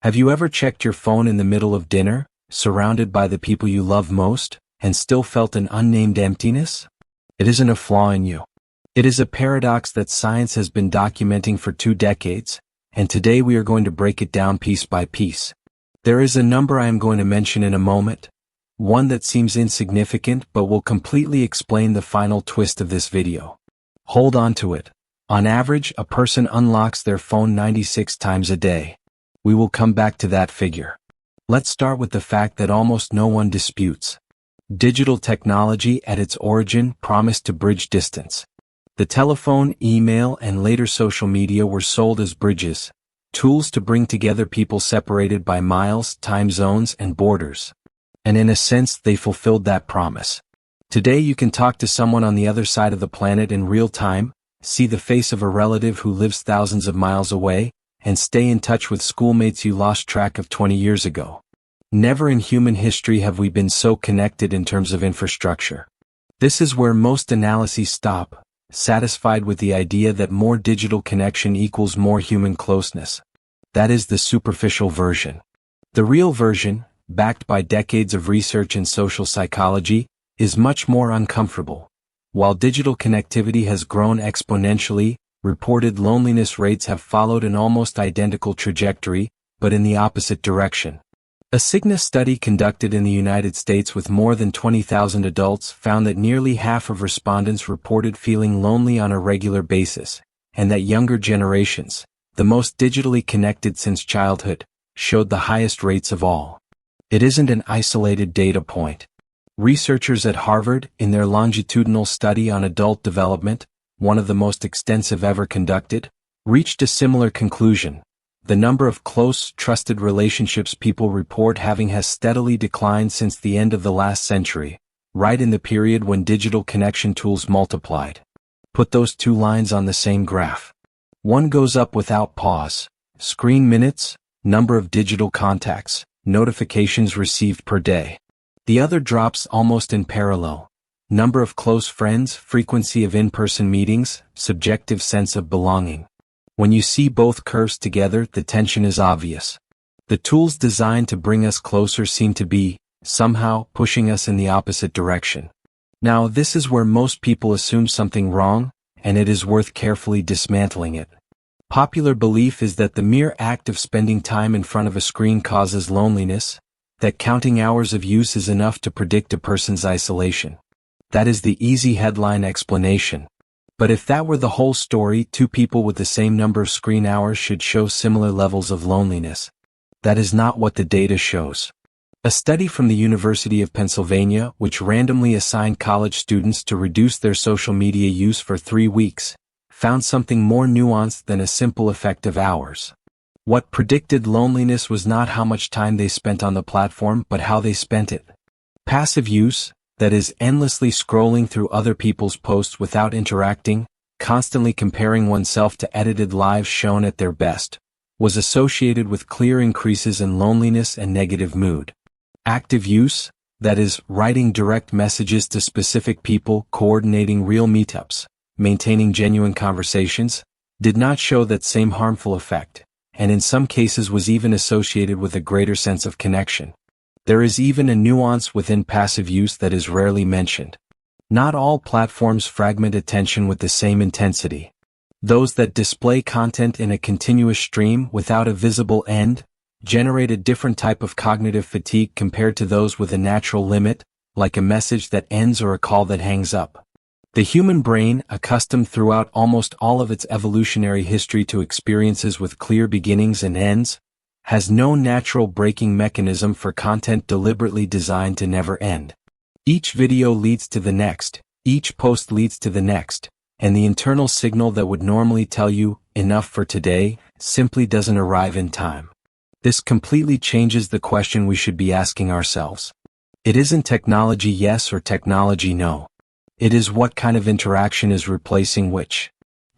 Have you ever checked your phone in the middle of dinner, surrounded by the people you love most, and still felt an unnamed emptiness? It isn't a flaw in you. It is a paradox that science has been documenting for 2 decades, and today we are going to break it down piece by piece. There is a number I am going to mention in a moment, one that seems insignificant but will completely explain the final twist of this video. Hold on to it. On average, a person unlocks their phone 96 times a day. We will come back to that figure. Let's start with the fact that almost no one disputes. Digital technology at its origin promised to bridge distance. The telephone, email, and later social media were sold as bridges, tools to bring together people separated by miles, time zones, and borders. And in a sense, they fulfilled that promise. Today you can talk to someone on the other side of the planet in real time, see the face of a relative who lives thousands of miles away, and stay in touch with schoolmates you lost track of 20 years ago. Never in human history have we been so connected in terms of infrastructure. This is where most analyses stop, satisfied with the idea that more digital connection equals more human closeness. That is the superficial version. The real version, backed by decades of research in social psychology, is much more uncomfortable. While digital connectivity has grown exponentially, reported loneliness rates have followed an almost identical trajectory, but in the opposite direction. A Cigna study conducted in the United States with more than 20,000 adults found that nearly half of respondents reported feeling lonely on a regular basis, and that younger generations, the most digitally connected since childhood, showed the highest rates of all. It isn't an isolated data point. Researchers at Harvard, in their longitudinal study on adult development, one of the most extensive ever conducted, reached a similar conclusion. The number of close, trusted relationships people report having has steadily declined since the end of the last century, right in the period when digital connection tools multiplied. Put those 2 lines on the same graph. One goes up without pause. Screen minutes, number of digital contacts, notifications received per day. The other drops almost in parallel. Number of close friends, frequency of in-person meetings, subjective sense of belonging. When you see both curves together, the tension is obvious. The tools designed to bring us closer seem to be, somehow, pushing us in the opposite direction. Now, this is where most people assume something wrong, and it is worth carefully dismantling it. Popular belief is that the mere act of spending time in front of a screen causes loneliness, that counting hours of use is enough to predict a person's isolation. That is the easy headline explanation. But if that were the whole story, 2 people with the same number of screen hours should show similar levels of loneliness. That is not what the data shows. A study from the University of Pennsylvania, which randomly assigned college students to reduce their social media use for 3 weeks, found something more nuanced than a simple effect of hours. What predicted loneliness was not how much time they spent on the platform, but how they spent it. Passive use, that is, endlessly scrolling through other people's posts without interacting, constantly comparing oneself to edited lives shown at their best, was associated with clear increases in loneliness and negative mood. Active use, that is, writing direct messages to specific people, coordinating real meetups, maintaining genuine conversations, did not show that same harmful effect, and in some cases was even associated with a greater sense of connection. There is even a nuance within passive use that is rarely mentioned. Not all platforms fragment attention with the same intensity. Those that display content in a continuous stream without a visible end generate a different type of cognitive fatigue compared to those with a natural limit, like a message that ends or a call that hangs up. The human brain, accustomed throughout almost all of its evolutionary history to experiences with clear beginnings and ends, has no natural braking mechanism for content deliberately designed to never end. Each video leads to the next, each post leads to the next, and the internal signal that would normally tell you, enough for today, simply doesn't arrive in time. This completely changes the question we should be asking ourselves. It isn't technology yes or technology no. It is what kind of interaction is replacing which.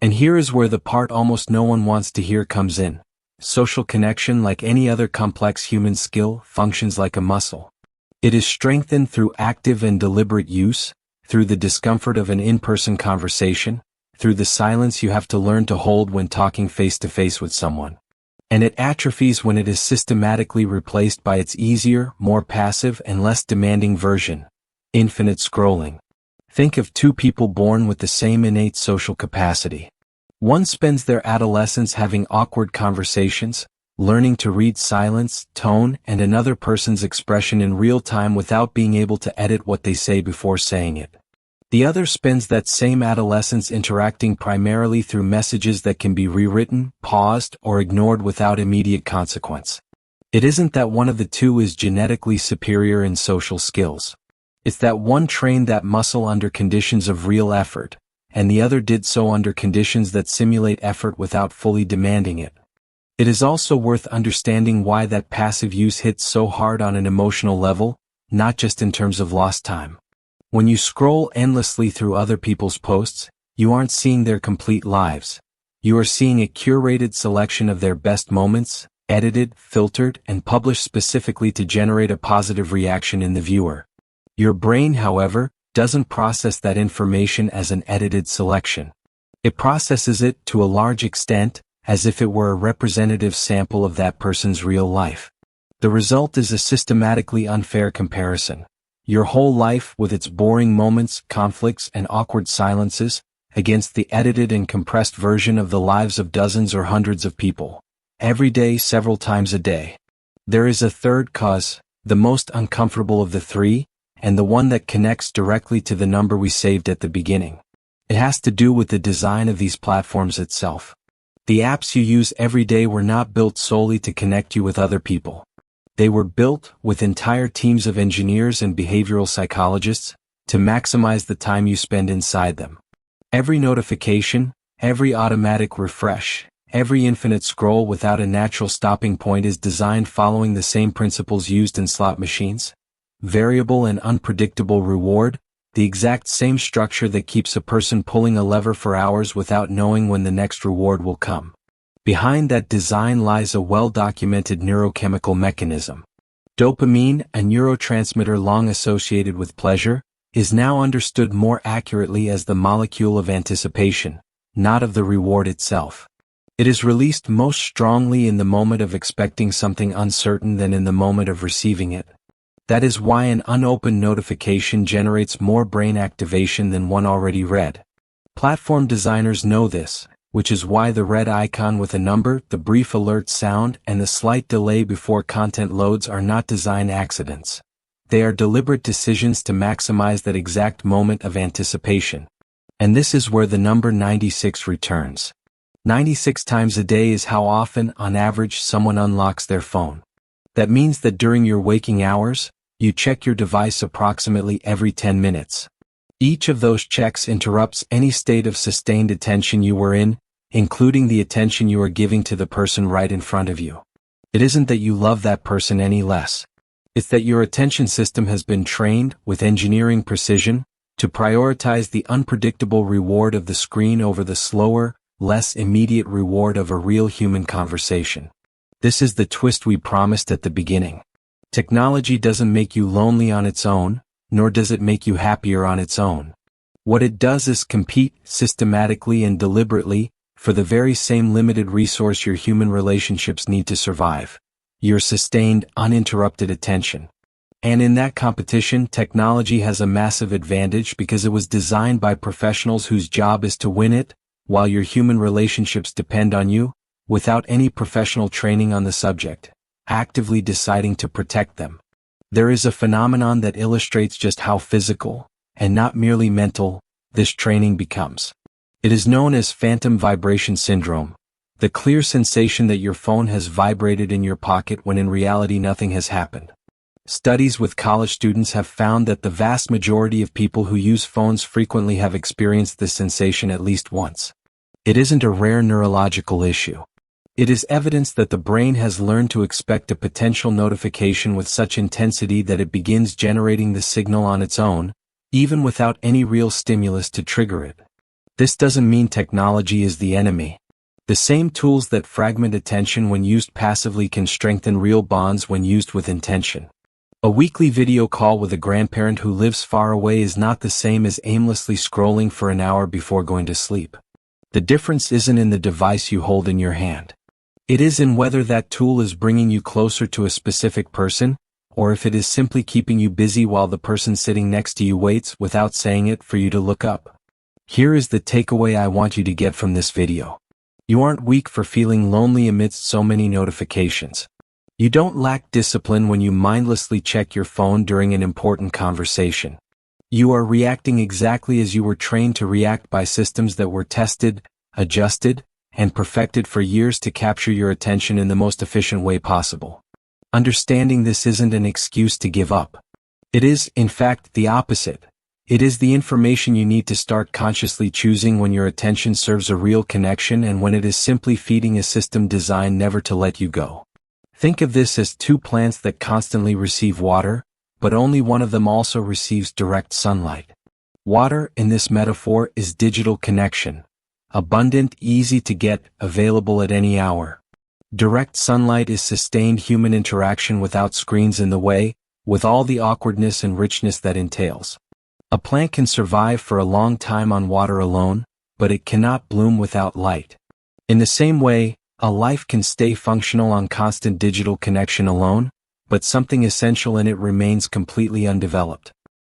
And here is where the part almost no one wants to hear comes in. Social connection, like any other complex human skill, functions like a muscle. It is strengthened through active and deliberate use, through the discomfort of an in-person conversation, through the silence you have to learn to hold when talking face-to-face with someone. And it atrophies when it is systematically replaced by its easier, more passive and less demanding version, infinite scrolling. Think of two people born with the same innate social capacity. One spends their adolescence having awkward conversations, learning to read silence, tone, and another person's expression in real time without being able to edit what they say before saying it. The other spends that same adolescence interacting primarily through messages that can be rewritten, paused, or ignored without immediate consequence. It isn't that one of the two is genetically superior in social skills. It's that one trained that muscle under conditions of real effort, and the other did so under conditions that simulate effort without fully demanding it. It is also worth understanding why that passive use hits so hard on an emotional level, not just in terms of lost time. When you scroll endlessly through other people's posts, you aren't seeing their complete lives. You are seeing a curated selection of their best moments, edited, filtered, and published specifically to generate a positive reaction in the viewer. Your brain, however, doesn't process that information as an edited selection. It processes it, to a large extent, as if it were a representative sample of that person's real life. The result is a systematically unfair comparison. Your whole life, with its boring moments, conflicts, and awkward silences, against the edited and compressed version of the lives of dozens or hundreds of people. Every day, several times a day. There is a third cause, the most uncomfortable of the three, and the one that connects directly to the number we saved at the beginning. It has to do with the design of these platforms itself. The apps you use every day were not built solely to connect you with other people. They were built, with entire teams of engineers and behavioral psychologists, to maximize the time you spend inside them. Every notification, every automatic refresh, every infinite scroll without a natural stopping point is designed following the same principles used in slot machines. Variable and unpredictable reward, the exact same structure that keeps a person pulling a lever for hours without knowing when the next reward will come. Behind that design lies a well-documented neurochemical mechanism. Dopamine, a neurotransmitter long associated with pleasure, is now understood more accurately as the molecule of anticipation, not of the reward itself. It is released most strongly in the moment of expecting something uncertain than in the moment of receiving it. That is why an unopened notification generates more brain activation than one already read. Platform designers know this, which is why the red icon with a number, the brief alert sound, and the slight delay before content loads are not design accidents. They are deliberate decisions to maximize that exact moment of anticipation. And this is where the number 96 returns. 96 times a day is how often, on average, someone unlocks their phone. That means that during your waking hours, you check your device approximately every 10 minutes. Each of those checks interrupts any state of sustained attention you were in, including the attention you are giving to the person right in front of you. It isn't that you love that person any less. It's that your attention system has been trained, with engineering precision, to prioritize the unpredictable reward of the screen over the slower, less immediate reward of a real human conversation. This is the twist we promised at the beginning. Technology doesn't make you lonely on its own, nor does it make you happier on its own. What it does is compete, systematically and deliberately, for the very same limited resource your human relationships need to survive: your sustained, uninterrupted attention. And in that competition, technology has a massive advantage because it was designed by professionals whose job is to win it, while your human relationships depend on you, without any professional training on the subject, actively deciding to protect them. There is a phenomenon that illustrates just how physical, and not merely mental, this training becomes. It is known as phantom vibration syndrome, the clear sensation that your phone has vibrated in your pocket when in reality nothing has happened. Studies with college students have found that the vast majority of people who use phones frequently have experienced this sensation at least once. It isn't a rare neurological issue. It is evidence that the brain has learned to expect a potential notification with such intensity that it begins generating the signal on its own, even without any real stimulus to trigger it. This doesn't mean technology is the enemy. The same tools that fragment attention when used passively can strengthen real bonds when used with intention. A weekly video call with a grandparent who lives far away is not the same as aimlessly scrolling for an hour before going to sleep. The difference isn't in the device you hold in your hand. It is in whether that tool is bringing you closer to a specific person, or if it is simply keeping you busy while the person sitting next to you waits without saying it for you to look up. Here is the takeaway I want you to get from this video. You aren't weak for feeling lonely amidst so many notifications. You don't lack discipline when you mindlessly check your phone during an important conversation. You are reacting exactly as you were trained to react by systems that were tested, adjusted, and perfected for years to capture your attention in the most efficient way possible. Understanding this isn't an excuse to give up. It is, in fact, the opposite. It is the information you need to start consciously choosing when your attention serves a real connection and when it is simply feeding a system designed never to let you go. Think of this as two plants that constantly receive water, but only one of them also receives direct sunlight. Water, in this metaphor, is digital connection. Abundant, easy to get, available at any hour. Direct sunlight is sustained human interaction without screens in the way, with all the awkwardness and richness that entails. A plant can survive for a long time on water alone, but it cannot bloom without light. In the same way, a life can stay functional on constant digital connection alone, but something essential in it remains completely undeveloped.